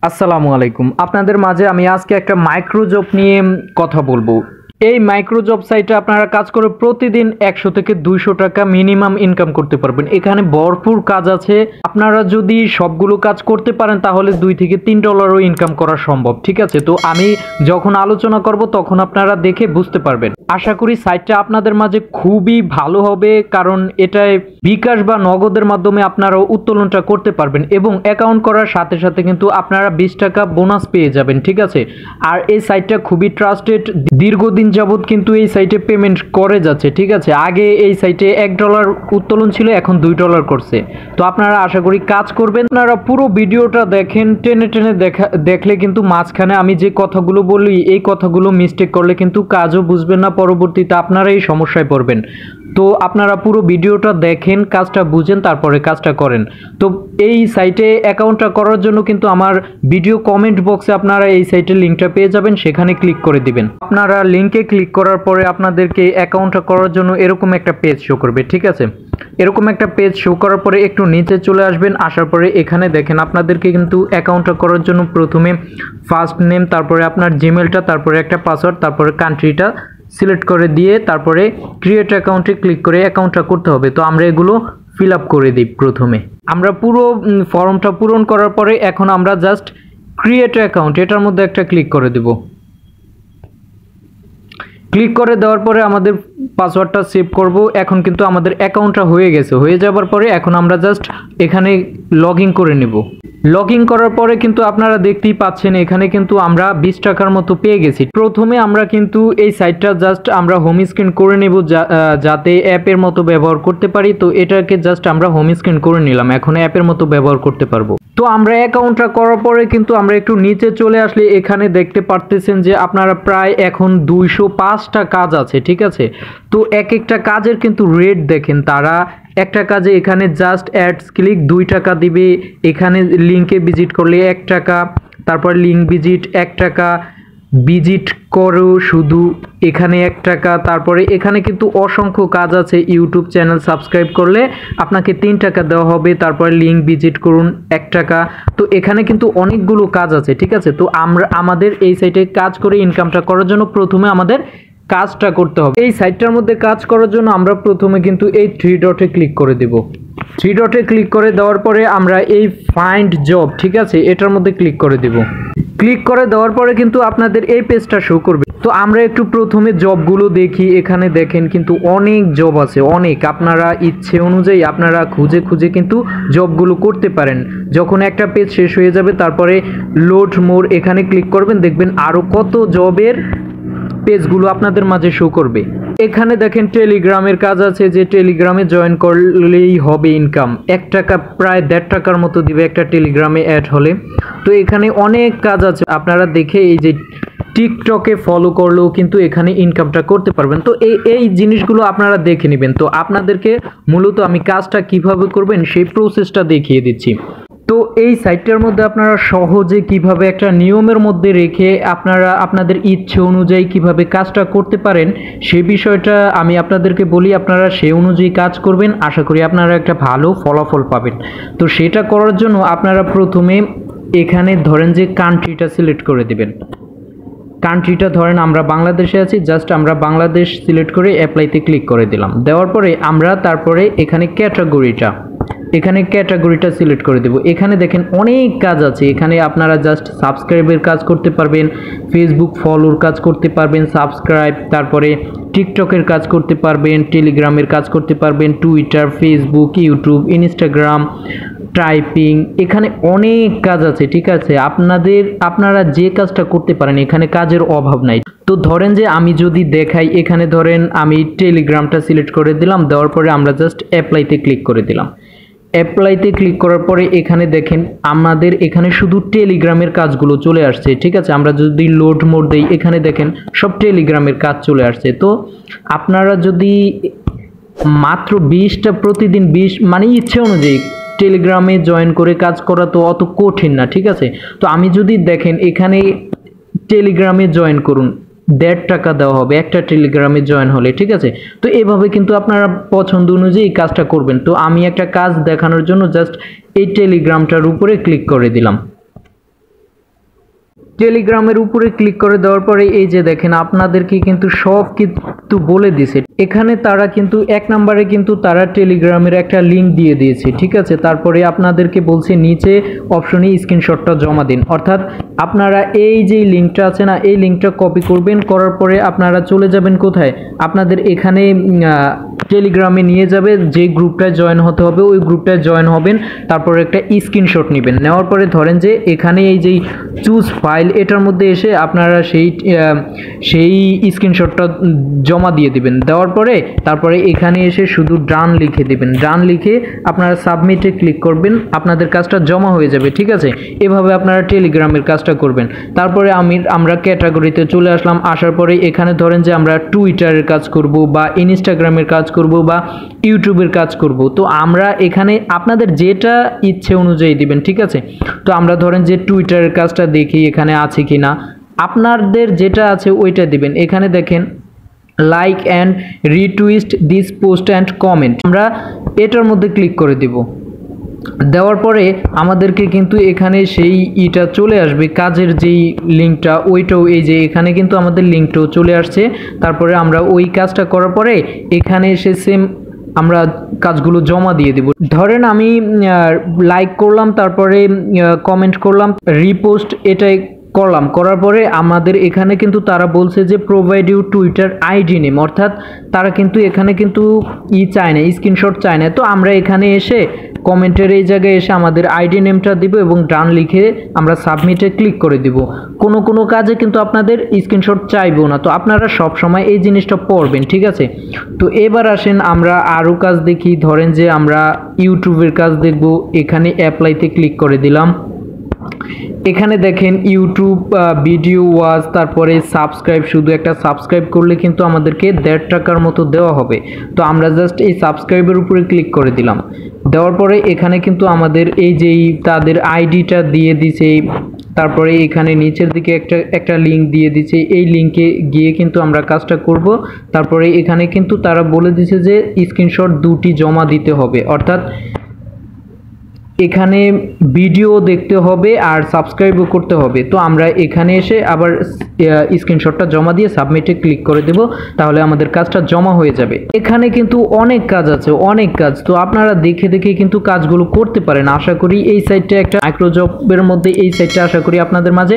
আসসালামু আলাইকুম। আপনাদের মাঝে আমি আজকে একটা মাইক্রো জব নিয়ে কথা বলবো। এই মাইক্রো জব সাইটে আপনারা কাজ করে প্রতিদিন 100 থেকে 200 টাকা মিনিমাম ইনকাম করতে পারবেন। এখানে ভরপুর কাজ আছে। আপনারা যদি সবগুলো কাজ করতে পারেন তাহলে $2 থেকে $3ও ইনকাম করা সম্ভব। ঠিক আছে, তো আমি যখন আলোচনা করব তখন আপনারা দেখে বুঝতে পারবেন। আশা করি সাইটটা আপনাদের মাঝে খুবই ভালো হবে, কারণ এটায় বিকাশ বা নগদের মাধ্যমে আপনারা উত্তোলনটা করতে পারবেন এবং অ্যাকাউন্ট করার সাথে সাথে কিন্তু আপনারা 20 টাকা বোনাস পেয়ে যাবেন। ঠিক আছে, আর এই সাইটটা খুবই ট্রাস্টেড। দীর্ঘদিন যাবত কিন্তু এই সাইটে পেমেন্ট করে যাচ্ছে। ঠিক আছে, আগে এই সাইটে $1 উত্তোলন ছিল, এখন $2 করছে। তো আপনারা আশা করি কাজ করবেন। আপনারা পুরো ভিডিওটা দেখেন, টেনে টেনে দেখলে কিন্তু মাঝখানে আমি যে কথাগুলো বলি এই কথাগুলো মিস্টেক করলে কিন্তু কাজও বুঝবেন না, পরবর্তীতে আপনারা এই সমস্যায় পড়বেন। তো আপনারা পুরো ভিডিওটা দেখেন, কাজটা বুঝেন, তারপরে কাজটা করেন। তো এই সাইটে অ্যাকাউন্টটা করার জন্য কিন্তু আমার ভিডিও কমেন্ট বক্সে আপনারা এই সাইটের লিঙ্কটা পেয়ে যাবেন, সেখানে ক্লিক করে দিবেন। আপনারা লিঙ্কে ক্লিক করার পরে আপনাদেরকে অ্যাকাউন্টটা করার জন্য এরকম একটা পেজ শো করবে। ঠিক আছে, এরকম একটা পেজ শো করার পরে একটু নিচে চলে আসবেন। আসার পরে এখানে দেখেন আপনাদেরকে কিন্তু অ্যাকাউন্টটা করার জন্য প্রথমে ফার্স্ট নেম, তারপরে আপনার জিমেলটা, তারপরে একটা পাসওয়ার্ড, তারপরে কান্ট্রিটা সিলেক্ট করে দিয়ে তারপরে ক্রিয়েট অ্যাকাউন্টে ক্লিক করে অ্যাকাউন্টটা করতে হবে। তো আমরা এগুলো ফিল আপ করে দিই। প্রথমে আমরা পুরো ফর্মটা পূরণ করার পরে এখন আমরা জাস্ট ক্রিয়েট অ্যাকাউন্ট এটার মধ্যে একটা ক্লিক করে দেব। ক্লিক করে দেওয়ার পরে আমাদের পাসওয়ার্ডটা সেভ করব। এখন কিন্তু আমাদের অ্যাকাউন্টটা হয়ে গেছে। হয়ে যাওয়ার পরে এখন আমরা জাস্ট এখানে লগ ইন করে নেব। লগ ইন করার পরে কিন্তু আপনারা দেখতেই পাচ্ছেন এখানে কিন্তু আমরা 20 টাকার মতো পেয়ে গেছি। প্রথমে আমরা কিন্তু এই সাইটটা জাস্ট আমরা হোম স্ক্রিন করে নেব যাতে অ্যাপের মতো ব্যবহার করতে পারি। তো এটাকে জাস্ট আমরা হোম স্ক্রিন করে নিলাম, এখন অ্যাপের মতো ব্যবহার করতে পারবো। তো আমরা অ্যাকাউন্টটা করার পরে কিন্তু আমরা একটু নিচে চলে আসলে এখানে দেখতে পারতেছেন যে আপনারা প্রায় এখন 205টা কাজ আছে। ঠিক আছে, তো এক একটা কাজের কিন্তু রেট দেখেন। তারা একটা কাজে এখানে জাস্ট অ্যাডস ক্লিক 2 টাকা দিবে, এখানে লিঙ্কে ভিজিট করলে 1 টাকা, তারপর লিঙ্ক ভিজিট 1 টাকা, ভিজিট করো শুধু এখানে 1 টাকা। তারপরে এখানে কিন্তু অসংখ্য কাজ আছে। ইউটিউব চ্যানেল সাবস্ক্রাইব করলে আপনাকে 3 টাকা দেওয়া হবে, তারপর লিঙ্ক ভিজিট করুন 1 টাকা। তো এখানে কিন্তু অনেকগুলো কাজ আছে। ঠিক আছে, তো আমাদের এই সাইটে কাজ করে ইনকামটা করার জন্য প্রথমে আমাদের কাজটা করতে হবে। এই সাইটটার মধ্যে কাজ করার জন্য আমরা প্রথমে কিন্তু এই 3 ডটে ক্লিক করে দেব। 3 ডটে ক্লিক করে দেওয়ার পরে আমরা এই ফাইন্ড জব, ঠিক আছে, এটার মধ্যে ক্লিক করে দেব। ক্লিক করে দেওয়ার পরে কিন্তু আপনাদের এই পেজটা শো করবে। তো আমরা একটু প্রথমে জবগুলো দেখি। এখানে দেখেন কিন্তু অনেক জব আছে, অনেক। আপনারা ইচ্ছে অনুযায়ী আপনারা খুঁজে খুঁজে কিন্তু জবগুলো করতে পারেন। যখন একটা পেজ শেষ হয়ে যাবে তারপরে লোড মোর এখানে ক্লিক করবেন, দেখবেন আরও কত জবের পেজগুলো আপনাদের মাঝে শো করবে। এখানে দেখেন টেলিগ্রামের কাজ আছে, যে টেলিগ্রামে জয়েন করলেই হবে ইনকাম। 1 টাকা প্রায় 1.5 টাকার মতো দিবে একটা টেলিগ্রামে অ্যাড হলে। তো এখানে অনেক কাজ আছে, আপনারা দেখে এই যে টিকটকে ফলো করলেও কিন্তু এখানে ইনকামটা করতে পারবেন। তো এই জিনিসগুলো আপনারা দেখে নেবেন। তো আপনাদেরকে মূলত আমি কাজটা কিভাবে করবেন সেই প্রসেসটা দেখিয়ে দিচ্ছি। তো এই সাইটটার মধ্যে আপনারা সহজে কিভাবে একটা নিয়মের মধ্যে রেখে আপনারা আপনাদের ইচ্ছে অনুযায়ী কিভাবে কাজটা করতে পারেন সেই বিষয়টা আমি আপনাদেরকে বলি। আপনারা সেই অনুযায়ী কাজ করবেন, আশা করি আপনারা একটা ভালো ফলাফল পাবেন। তো সেটা করার জন্য আপনারা প্রথমে এখানে ধরেন যে কান্ট্রিটা সিলেক্ট করে দিবেন। কান্ট্রিটা ধরেন আমরা বাংলাদেশে আছি, জাস্ট আমরা বাংলাদেশ সিলেক্ট করে অ্যাপ্লাইতে ক্লিক করে দিলাম। দেওয়ার পরে আমরা তারপরে এখানে ক্যাটাগরিটা সিলেক্ট করে দেব। এখানে দেখেন অনেক কাজ আছে। এখানে আপনারা জাস্ট সাবস্ক্রাইবের কাজ করতে পারবেন, ফেসবুক ফলোর কাজ করতে পারবেন, সাবস্ক্রাইব, তারপরে টিকটকের কাজ করতে পারবেন, টেলিগ্রামের কাজ করতে পারবেন, Twitter, Facebook, YouTube, Instagram, typing, এখানে অনেক কাজ আছে। ঠিক আছে, আপনারা যে কাজটা করতে পারেন, এখানে কাজের অভাব নাই। তো ধরেন যে আমি যদি দেখাই, এখানে ধরেন আমি টেলিগ্রামটা সিলেক্ট করে দিলাম। দেওয়ার পরে আমরা জাস্ট অ্যাপ্লাইতে ক্লিক করে দিলাম। অ্যাপ্লাইতে ক্লিক করার পরে এখানে দেখেন আমাদের এখানে শুধু টেলিগ্রামের কাজগুলো চলে আসছে। ঠিক আছে, আমরা যদি লোড মোড দেই এখানে দেখেন সব টেলিগ্রামের কাজ চলে আসছে। তো আপনারা যদি মাত্র 20টা প্রতিদিন 20 মানে ইচ্ছে অনুযায়ী টেলিগ্রামে জয়েন করে কাজ করা তো অত কঠিন না। ঠিক আছে, তো আমি যদি দেখেন এখানে টেলিগ্রামে জয়েন করুন, 1.5 টাকা দেওয়া হবে একটা টেলিগ্রামে জয়েন হলে। ঠিক আছে, তো এভাবে কিন্তু আপনারা পছন্দ অনুযায়ী কাজটা করবেন। তো আমি একটা কাজ দেখানোর জন্য জাস্ট এই টেলিগ্রামটার উপরে ক্লিক করে দিলাম। টেলিগ্রামের উপরে ক্লিক করে দেওয়ার পরে এই যে দেখেন আপনাদেরকে কিন্তু সব কিন্তু বলে দিছে। এখানে তারা কিন্তু 1 নম্বরে কিন্তু তারা টেলিগ্রামের একটা লিঙ্ক দিয়ে দিয়েছে, ঠিক আছে। তারপরে আপনাদেরকে বলছে নিচে অপশনে স্ক্রিনশটটা জমা দিন, অর্থাৎ আপনারা এই যে লিঙ্কটা আছে না, এই লিঙ্কটা কপি করবেন, করার পরে আপনারা চলে যাবেন কোথায়, আপনাদের এখানে টেলিগ্রামে নিয়ে যাবে, যে গ্রুপটায় জয়েন হতে হবে ওই গ্রুপটায় জয়েন হবেন, তারপরে একটা স্ক্রিনশট নেবেন, নেওয়ার পরে ধরেন যে এখানে এই যে চুজ ফাইল এটার মধ্যে এসে আপনারা সেই স্ক্রিনশটটা জমা দিয়ে দিবেন। দেওয়ার পরে তারপরে এখানে এসে শুধু ডান লিখে দিবেন, ডান লিখে আপনারা সাবমিটে ক্লিক করবেন, আপনাদের কাজটা জমা হয়ে যাবে, ঠিক আছে। এভাবে আপনারা টেলিগ্রামের কাজটা করবেন। তারপরে আমরা ক্যাটাগরিতে চলে আসলাম, আসার পরে এখানে ধরেন যে আমরা টুইটারের কাজ করব বা ইনস্টাগ্রামের কাজ করব বা ইউটিউবের কাজ করব, তো আমরা এখানে আপনাদের যেটা ইচ্ছে অনুযায়ী দিবেন, ঠিক আছে। তো আমরা ধরেন যে টুইটারের কাজটা দেখি এখানে আছে কিনা, আপনাদের যেটা আছে ওইটা দিবেন। এখানে দেখেন like and retweet this post and comment, আমরা এটার মধ্যে ক্লিক করে দিব। দেওয়ার পরে আমাদেরকে কিন্তু এখানে সেই ইটা চলে আসবে, কাজের যেই লিঙ্কটা ওইটাও এই যে এখানে কিন্তু আমাদের লিঙ্কটাও চলে আসছে। তারপরে আমরা ওই কাজটা করার পরে এখানে এসে সেম আমরা কাজগুলো জমা দিয়ে দিব। ধরেন আমি লাইক করলাম, তারপরে কমেন্ট করলাম, রিপোস্ট এটাই করলাম, করার পরে আমাদের এখানে কিন্তু তারা বলছে যে provide you Twitter ID name, অর্থাৎ তারা কিন্তু এখানে কিন্তু চায় না, স্ক্রিনশট চায় না। তো আমরা এখানে এসে কমেন্টের এই জায়গায় এসে আমাদের আইডি নেমটা দিব এবং ডান লিখে আমরা সাবমিটে ক্লিক করে দিব। কোনো কাজে কিন্তু আপনাদের স্ক্রিনশট চাইবো না, তো আপনারা সব সময় এই জিনিসটা পড়বেন, ঠিক আছে। তো এবার আসেন আমরা আরও কাজ দেখি। ধরেন যে আমরা ইউটিউবের কাজ দেখব, এখানে অ্যাপ্লাইতে ক্লিক করে দিলাম। এখানে দেখেন ইউটিউব ভিডিও ওয়াচ, তারপরে সাবস্ক্রাইব, শুধু একটা সাবস্ক্রাইব করলে কিন্তু আমাদেরকে 1.5 টাকার মতো দেওয়া হবে। তো আমরা জাস্ট এই সাবস্ক্রাইবের উপরে ক্লিক করে দিলাম। দেওয়ার পরে এখানে কিন্তু আমাদের এই যেই তাদের আইডিটা দিয়ে দিছে, তারপরে এখানে নিচের দিকে একটা লিঙ্ক দিয়ে দিছে, এই লিঙ্কে গিয়ে কিন্তু আমরা কাজটা করব। তারপরে এখানে কিন্তু তারা বলে দিছে যে স্ক্রিনশট 2টি জমা দিতে হবে, অর্থাৎ এখানে ভিডিও দেখতে হবে আর সাবস্ক্রাইবও করতে হবে। তো আমরা এখানে এসে আবার স্ক্রিনশটটা জমা দিয়ে সাবমিটে ক্লিক করে দেব, তাহলে আমাদের কাজটা জমা হয়ে যাবে। এখানে কিন্তু অনেক কাজ আছে, অনেক কাজ, তো আপনারা দেখে দেখে কিন্তু কাজগুলো করতে পারেন। আশা করি এই সাইটটা একটা মাইক্রোজবের মধ্যে এই সাইটটা আশা করি আপনাদের মাঝে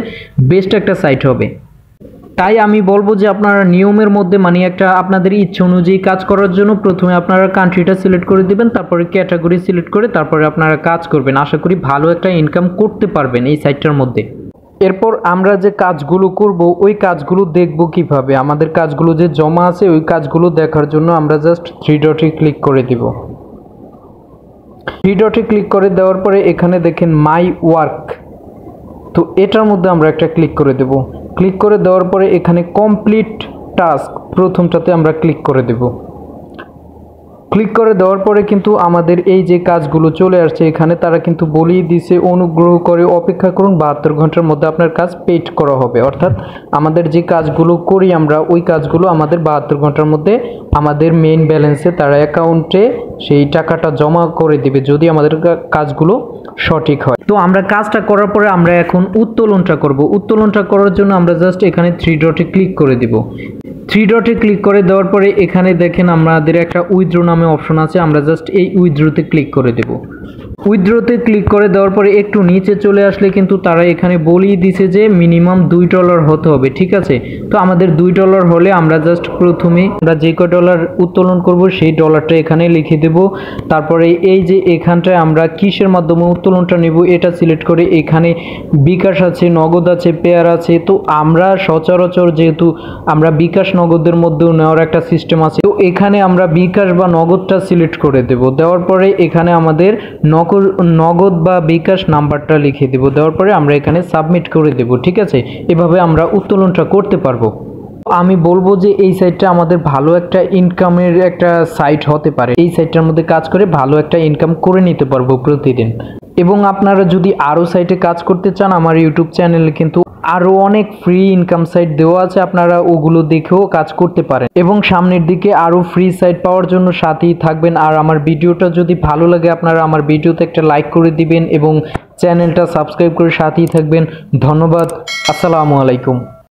বেস্ট একটা সাইট হবে। তাই আমি বলবো যে আপনারা নিয়মের মধ্যে মানে একটা আপনাদের ইচ্ছে অনুযায়ী কাজ করার জন্য প্রথমে আপনারা কান্ট্রিটা সিলেক্ট করে দিবেন, তারপরে ক্যাটাগরি সিলেক্ট করে তারপরে আপনারা কাজ করবেন। আশা করি ভালো একটা ইনকাম করতে পারবেন এই সাইটটার মধ্যে। এরপর আমরা যে কাজগুলো করব ওই কাজগুলো দেখব কিভাবে, আমাদের কাজগুলো যে জমা আছে ওই কাজগুলো দেখার জন্য আমরা জাস্ট 3 ডটে ক্লিক করে দিব। 3 ডটে ক্লিক করে দেওয়ার পরে এখানে দেখেন মাই ওয়ার্ক, তো এটার মধ্যে আমরা একটা ক্লিক করে দেব। ক্লিক করে দেওয়ার পরে এখানে কমপ্লিট টাস্ক প্রথমটাতে আমরা ক্লিক করে দেব। ক্লিক করে দেওয়ার পরে কিন্তু আমাদের এই যে কাজগুলো চলে আসছে, এখানে তারা কিন্তু বলেই দিছে অনুগ্রহ করে অপেক্ষা করুন, 72 ঘন্টার মধ্যে আপনার কাজ পেড করা হবে। অর্থাৎ আমাদের যে কাজগুলো করি আমরা ওই কাজগুলো আমাদের 72 ঘন্টার মধ্যে আমাদের মেইন ব্যালেন্সে তারা অ্যাকাউন্টে সেই টাকাটা জমা করে দিবে যদি আমাদের কাজগুলো সঠিক হয়। তো আমরা কাজটা করার পরে আমরা এখন উত্তোলনটা করব। উত্তোলনটা করার জন্য আমরা জাস্ট এখানে 3 ডটে ক্লিক করে দিব। 3 ডটে ক্লিক করে দেওয়ার পরে এখানে দেখেন আমাদের একটা উইথড্র নামে অপশন আছে, আমরা জাস্ট এই উইথড্রতে ক্লিক করে দেব। উইথড্রতে ক্লিক করে দেওয়ার পরে একটু নিচে চলে আসলে কিন্তু তারা এখানে বলেই দিছে যে মিনিমাম $2 হতে হবে, ঠিক আছে। তো আমাদের $2 হলে আমরা জাস্ট প্রথমে আমরা যে কয় ডলার উত্তোলন করব সেই ডলারটা এখানে লিখে দেব। তারপরে এই যে এখানটায় আমরা কিসের মাধ্যমে উত্তোলনটা নেব এটা সিলেক্ট করে এখানে বিকাশ আছে, নগদ আছে, পেয়ার আছে। তো আমরা সচরাচর যেহেতু আমরা বিকাশ নগদের মধ্যেও নেওয়ার একটা সিস্টেম আছে, তো এখানে আমরা বিকাশ বা নগদটা সিলেক্ট করে দেব। দেওয়ার পরে এখানে আমাদের নগদ বা বিকাশ নাম্বারটা লিখে দেব। দেওয়ার পরে আমরা এখানে সাবমিট করে দেব, ঠিক আছে। এভাবে আমরা উত্তোলনটা করতে পারবো। আমি বলবো যে এই সাইটটা আমাদের ভালো একটা ইনকামের একটা সাইট হতে পারে। এই সাইটটার মধ্যে কাজ করে ভালো একটা ইনকাম করে নিতে পারবো প্রতিদিন। এবং আপনারা যদি আরও সাইটে কাজ করতে চান, আমার ইউটিউব চ্যানেলে কিন্তু আরও অনেক ফ্রি ইনকাম সাইট দেওয়া আছে, আপনারা ওগুলো দেখেও কাজ করতে পারেন। এবং সামনের দিকে আরও ফ্রি সাইট পাওয়ার জন্য সাথেই থাকবেন। আর আমার ভিডিওটা যদি ভালো লাগে আপনারা আমার ভিডিওতে একটা লাইক করে দিবেন এবং চ্যানেলটা সাবস্ক্রাইব করে সাথেই থাকবেন। ধন্যবাদ। আসসালামু আলাইকুম।